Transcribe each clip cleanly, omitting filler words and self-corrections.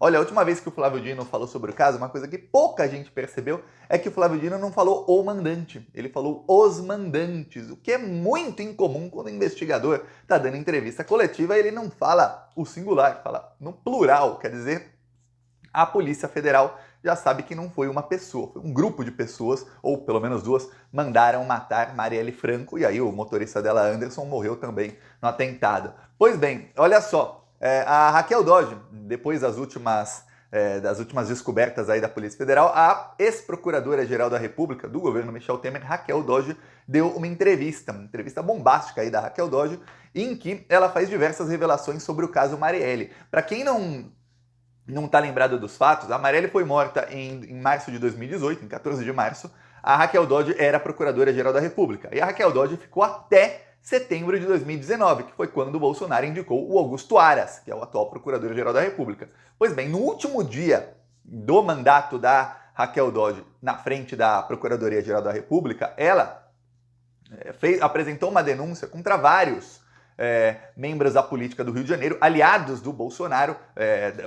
Olha, a última vez que o Flávio Dino falou sobre o caso, uma coisa que pouca gente percebeu é que o Flávio Dino não falou o mandante, ele falou os mandantes, o que é muito incomum quando o investigador está dando entrevista coletiva e ele não fala o singular, fala no plural, quer dizer, a Polícia Federal já sabe que não foi uma pessoa, foi um grupo de pessoas, ou pelo menos duas, mandaram matar Marielle Franco e aí o motorista dela, Anderson, morreu também no atentado. Pois bem, olha só, a Raquel Dodge, depois das últimas descobertas aí da Polícia Federal, a ex-procuradora-geral da República, do governo Michel Temer, Raquel Dodge, deu uma entrevista bombástica aí da Raquel Dodge, em que ela faz diversas revelações sobre o caso Marielle. Para quem não está lembrado dos fatos, a Marielle foi morta em março de 2018, em 14 de março. A Raquel Dodge era procuradora-geral da República. E a Raquel Dodge ficou até setembro de 2019, que foi quando o Bolsonaro indicou o Augusto Aras, que é o atual procurador-geral da República. Pois bem, no último dia do mandato da Raquel Dodge na frente da Procuradoria-Geral da República, ela apresentou uma denúncia contra vários membros da política do Rio de Janeiro, aliados do Bolsonaro,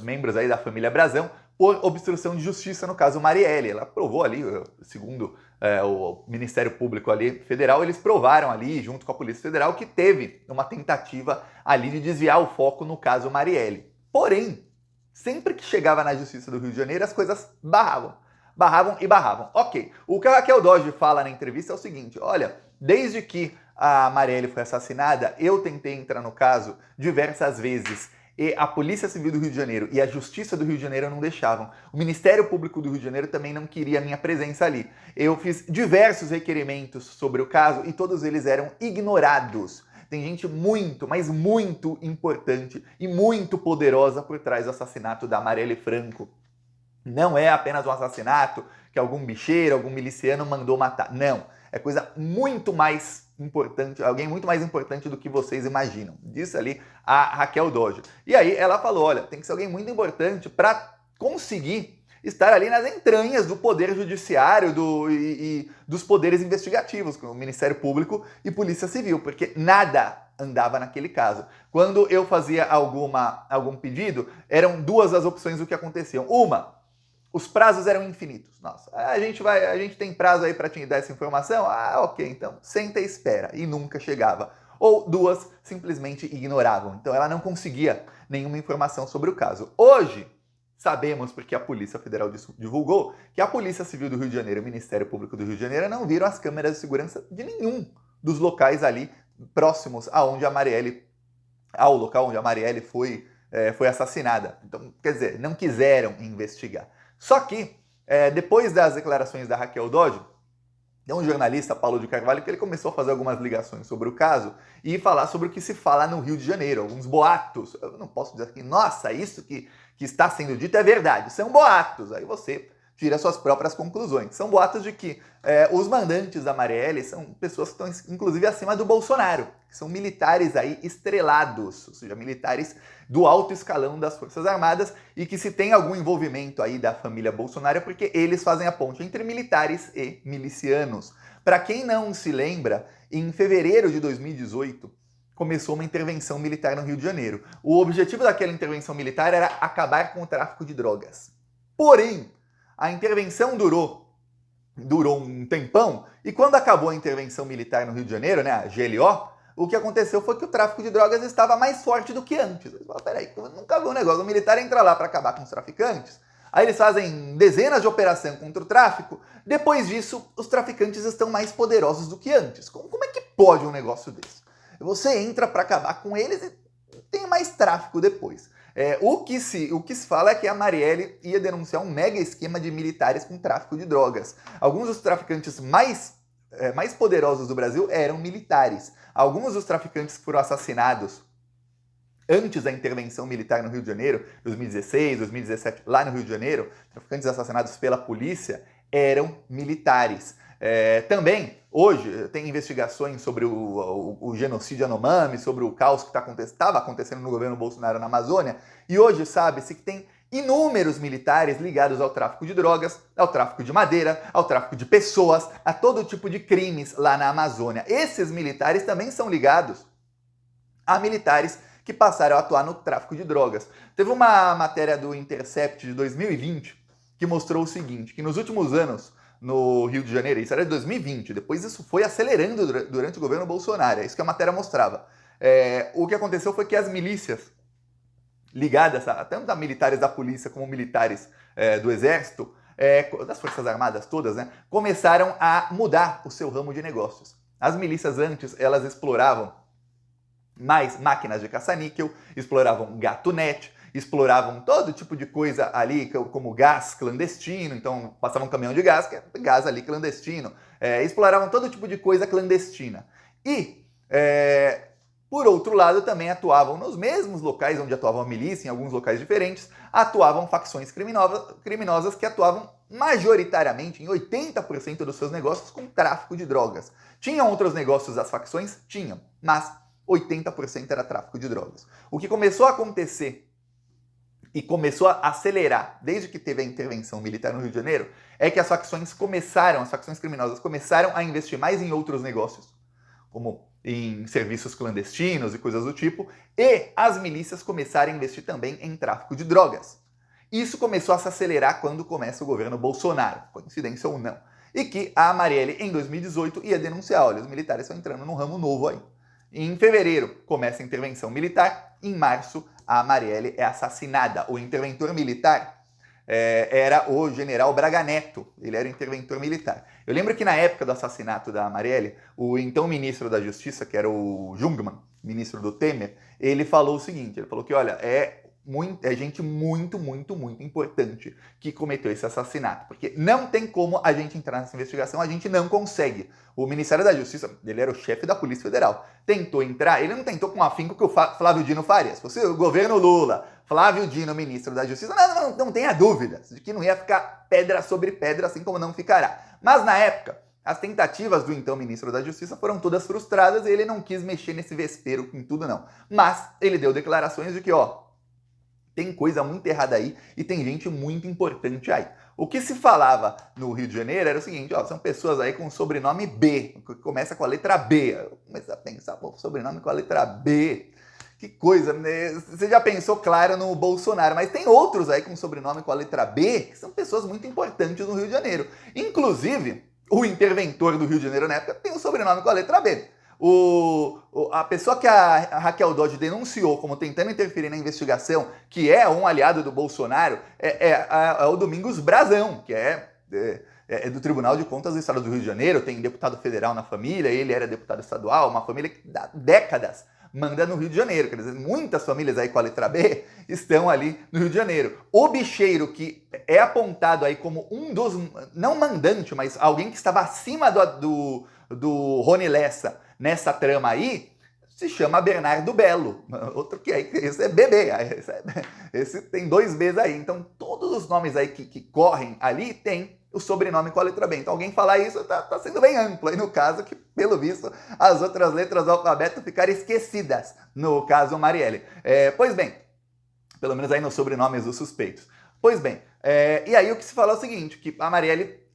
membros aí da família Brazão, por obstrução de justiça no caso Marielle. Ela provou ali, segundo o Ministério Público ali federal, eles provaram ali, junto com a Polícia Federal, que teve uma tentativa ali de desviar o foco no caso Marielle. Porém, sempre que chegava na Justiça do Rio de Janeiro, as coisas barravam. Barravam e barravam. Ok, o que a Raquel Dodge fala na entrevista é o seguinte, olha, desde que a Marielle foi assassinada, eu tentei entrar no caso diversas vezes e a Polícia Civil do Rio de Janeiro e a Justiça do Rio de Janeiro não deixavam. O Ministério Público do Rio de Janeiro também não queria a minha presença ali. Eu fiz diversos requerimentos sobre o caso e todos eles eram ignorados. Tem gente muito, mas muito importante e muito poderosa por trás do assassinato da Marielle Franco. Não é apenas um assassinato que algum bicheiro, algum miliciano mandou matar. Não. É coisa muito mais importante, alguém muito mais importante do que vocês imaginam. Disse ali a Raquel Dodge. E aí ela falou, olha, tem que ser alguém muito importante para conseguir estar ali nas entranhas do poder judiciário e dos poderes investigativos, como o Ministério Público e Polícia Civil, porque nada andava naquele caso. Quando eu fazia algum pedido, eram duas as opções do que aconteciam. Uma, os prazos eram infinitos. Nossa, a gente tem prazo aí para te dar essa informação? Ah, ok, então senta e espera. E nunca chegava. Ou duas, simplesmente ignoravam. Então ela não conseguia nenhuma informação sobre o caso. Hoje, sabemos, porque a Polícia Federal divulgou, que a Polícia Civil do Rio de Janeiro e o Ministério Público do Rio de Janeiro não viram as câmeras de segurança de nenhum dos locais ali próximos ao local onde a Marielle foi assassinada. Então, quer dizer, não quiseram investigar. Só que, depois das declarações da Raquel Dodge, tem um jornalista, Paulo de Carvalho, que ele começou a fazer algumas ligações sobre o caso e falar sobre o que se fala no Rio de Janeiro, alguns boatos. Eu não posso dizer que, nossa, isso que está sendo dito é verdade, são boatos. Aí você tira suas próprias conclusões. São boatos de que os mandantes da Marielle são pessoas que estão, inclusive, acima do Bolsonaro, que são militares aí estrelados, ou seja, militares do alto escalão das Forças Armadas e que se tem algum envolvimento aí da família Bolsonaro é porque eles fazem a ponte entre militares e milicianos. Para quem não se lembra, em fevereiro de 2018, começou uma intervenção militar no Rio de Janeiro. O objetivo daquela intervenção militar era acabar com o tráfico de drogas. Porém, a intervenção durou um tempão, e quando acabou a intervenção militar no Rio de Janeiro, né, a GLO, o que aconteceu foi que o tráfico de drogas estava mais forte do que antes. Eles falaram, peraí, eu nunca vi um negócio, o militar entra lá para acabar com os traficantes, aí eles fazem dezenas de operações contra o tráfico, depois disso, os traficantes estão mais poderosos do que antes. Como é que pode um negócio desse? Você entra para acabar com eles e tem mais tráfico depois. O que se fala é que a Marielle ia denunciar um mega esquema de militares com tráfico de drogas. Alguns dos traficantes mais poderosos do Brasil eram militares. Alguns dos traficantes que foram assassinados antes da intervenção militar no Rio de Janeiro, 2016, 2017, lá no Rio de Janeiro, traficantes assassinados pela polícia, eram militares. Também, hoje, tem investigações sobre o genocídio Yanomami, sobre o caos que estava acontecendo no governo Bolsonaro na Amazônia, e hoje sabe-se que tem inúmeros militares ligados ao tráfico de drogas, ao tráfico de madeira, ao tráfico de pessoas, a todo tipo de crimes lá na Amazônia. Esses militares também são ligados a militares que passaram a atuar no tráfico de drogas. Teve uma matéria do Intercept de 2020 que mostrou o seguinte, que nos últimos anos no Rio de Janeiro, isso era de 2020, depois isso foi acelerando durante o governo Bolsonaro, é isso que a matéria mostrava. O que aconteceu foi que as milícias ligadas, tanto a militares da polícia como militares do exército, das forças armadas todas, né, começaram a mudar o seu ramo de negócios. As milícias antes, elas exploravam mais máquinas de caça-níquel, exploravam gato-net, exploravam todo tipo de coisa ali, como gás clandestino, então passava um caminhão de gás, que é gás ali clandestino, exploravam todo tipo de coisa clandestina. E, por outro lado, também atuavam nos mesmos locais onde atuava a milícia, em alguns locais diferentes, atuavam facções criminosas que atuavam majoritariamente, em 80% dos seus negócios, com tráfico de drogas. Tinham outros negócios as facções? Tinham, mas 80% era tráfico de drogas. O que começou a acontecer e começou a acelerar, desde que teve a intervenção militar no Rio de Janeiro, é que as facções criminosas começaram a investir mais em outros negócios, como em serviços clandestinos e coisas do tipo, e as milícias começaram a investir também em tráfico de drogas. Isso começou a se acelerar quando começa o governo Bolsonaro, coincidência ou não. E que a Marielle, em 2018, ia denunciar, olha, os militares estão entrando num ramo novo aí. Em fevereiro, começa a intervenção militar, em março, a Marielle é assassinada. O interventor militar era o general Braga Neto, ele era interventor militar. Eu lembro que na época do assassinato da Marielle, o então ministro da Justiça, que era o Jungmann, ministro do Temer, ele falou o seguinte, ele falou que, olha, é gente muito importante que cometeu esse assassinato, porque não tem como a gente entrar nessa investigação, a gente não consegue. O Ministério da Justiça, ele era o chefe da Polícia Federal, tentou entrar, ele não tentou com afinco que o Flávio Dino faria. Se fosse o governo Lula, Flávio Dino, ministro da Justiça, não tenha dúvidas de que não ia ficar pedra sobre pedra, assim como não ficará. Mas na época, as tentativas do então ministro da Justiça foram todas frustradas e ele não quis mexer nesse vespeiro com tudo não. Mas ele deu declarações de que, tem coisa muito errada aí e tem gente muito importante aí. O que se falava no Rio de Janeiro era o seguinte, são pessoas aí com sobrenome B, que começa com a letra B. Eu comecei a pensar, sobrenome com a letra B, que coisa, né? Você já pensou, claro, no Bolsonaro, mas tem outros aí com sobrenome com a letra B, que são pessoas muito importantes no Rio de Janeiro. Inclusive, o interventor do Rio de Janeiro na época tem um sobrenome com a letra B. A pessoa que a Raquel Dodge denunciou como tentando interferir na investigação, que é um aliado do Bolsonaro, é o Domingos Brazão, que é do Tribunal de Contas do Estado do Rio de Janeiro, tem deputado federal na família, ele era deputado estadual, uma família que há décadas manda no Rio de Janeiro, quer dizer, muitas famílias aí com a letra B estão ali no Rio de Janeiro. O bicheiro que é apontado aí como um dos, não mandante, mas alguém que estava acima do Rony Lessa nessa trama aí, se chama Bernardo Belo. Outro que esse é bebê, esse tem 2 Bs aí. Então, todos os nomes aí que correm ali tem o sobrenome com a letra B. Então, alguém falar isso tá sendo bem amplo. Aí, no caso, que, pelo visto, as outras letras do alfabeto ficaram esquecidas, no caso Marielle. Pois bem, pelo menos aí nos sobrenomes dos suspeitos. Pois bem, e aí o que se fala é o seguinte, que a Marielle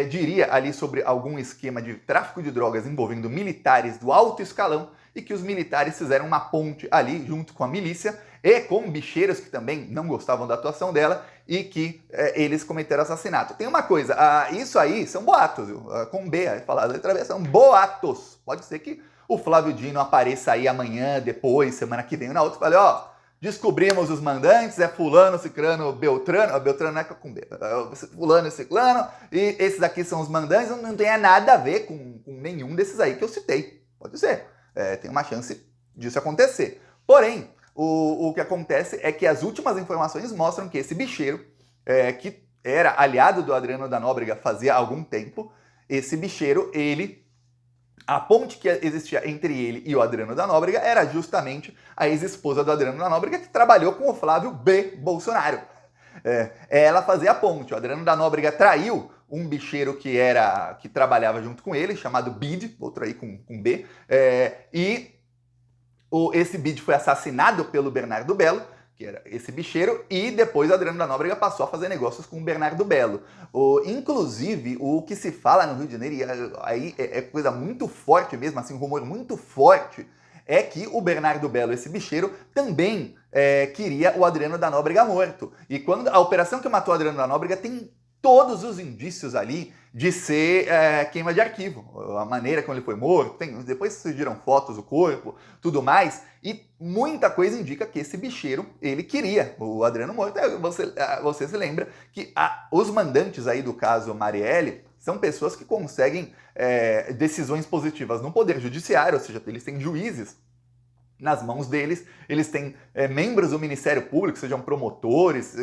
diria ali sobre algum esquema de tráfico de drogas envolvendo militares do alto escalão e que os militares fizeram uma ponte ali junto com a milícia e com bicheiros que também não gostavam da atuação dela e que eles cometeram assassinato. Tem uma coisa, isso aí são boatos, viu? Com B, falado letra B, são boatos. Pode ser que o Flávio Dino apareça aí amanhã, depois, semana que vem, na outra, e fale, descobrimos os mandantes, é fulano, ciclano, beltrano, beltrano não é com B, fulano e ciclano, e esses aqui são os mandantes, não tem nada a ver com nenhum desses aí que eu citei. Pode ser, tem uma chance disso acontecer. Porém, o que acontece é que as últimas informações mostram que esse bicheiro, que era aliado do Adriano da Nóbrega fazia algum tempo, esse bicheiro, a ponte que existia entre ele e o Adriano da Nóbrega era justamente a ex-esposa do Adriano da Nóbrega que trabalhou com o Flávio B. Bolsonaro. Ela fazia a ponte. O Adriano da Nóbrega traiu um bicheiro que trabalhava junto com ele, chamado Bid, outro aí com B, esse Bid foi assassinado pelo Bernardo Belo, que era esse bicheiro, e depois o Adriano da Nóbrega passou a fazer negócios com o Bernardo Belo. Inclusive, o que se fala no Rio de Janeiro, e aí é coisa muito forte mesmo, assim, um rumor muito forte, é que o Bernardo Belo, esse bicheiro, também queria o Adriano da Nóbrega morto. E quando a operação que matou o Adriano da Nóbrega tem todos os indícios ali de ser queima de arquivo. A maneira como ele foi morto, depois surgiram fotos do corpo, tudo mais, e muita coisa indica que esse bicheiro, ele queria o Adriano morto. Você se lembra que os mandantes aí do caso Marielle são pessoas que conseguem decisões positivas no Poder Judiciário, ou seja, eles têm juízes nas mãos deles, eles têm membros do Ministério Público, sejam promotores,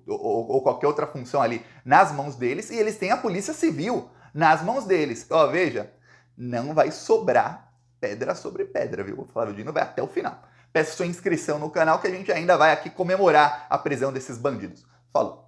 ou qualquer outra função ali nas mãos deles, e eles têm a Polícia Civil nas mãos deles. Ó, veja, não vai sobrar pedra sobre pedra, viu? O Flávio Dino vai até o final. Peço sua inscrição no canal que a gente ainda vai aqui comemorar a prisão desses bandidos. Falou!